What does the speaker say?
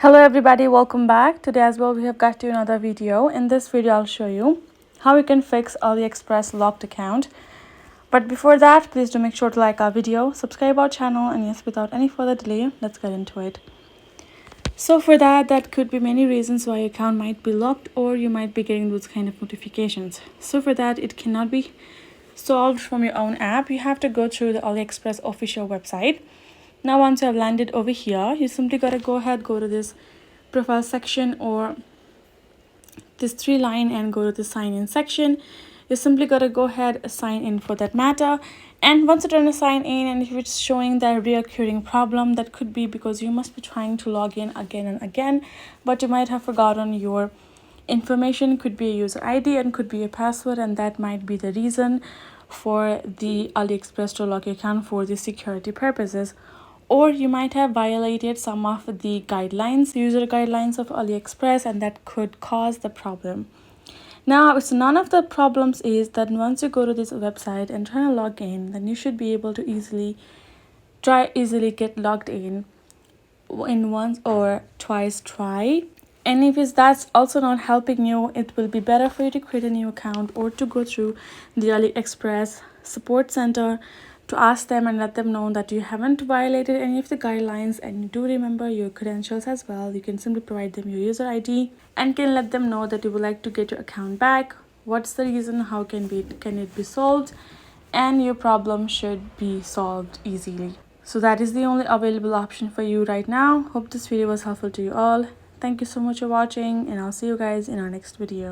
Hello everybody, welcome back. Today as well we have got to another video. In this video I'll show you how you can fix AliExpress locked account. But before that, please do make sure to like our video, subscribe our channel, and yes, without any further delay, let's get into it. So for that could be many reasons why your account might be locked or you might be getting those kind of notifications. So for that, it cannot be solved from your own app. You have to go through the AliExpress official website. Now once you have landed over here, you simply gotta go to this profile section or this three line and go to the sign in section. You simply gotta go ahead sign in for that matter. And once you're done to sign in, and if it's showing that reoccurring problem, that could be because you must be trying to log in again and again, but you might have forgotten your information. Could be a user ID and could be a password, and that might be the reason for the AliExpress to lock your account for the security purposes. Or you might have violated some of the guidelines, user guidelines of AliExpress, and that could cause the problem. Now, so none of the problems is that once you go to this website and try to log in, then you should be able to easily get logged in once or twice try. And if that's also not helping you, it will be better for you to create a new account or to go through the AliExpress support center to ask them and let them know that you haven't violated any of the guidelines and you do remember your credentials as well. You can simply provide them your user ID and can let them know that you would like to get your account back. What's the reason? How can it be solved? And your problem should be solved easily. So that is the only available option for you right now. Hope this video was helpful to you all. Thank you so much for watching, and I'll see you guys in our next video.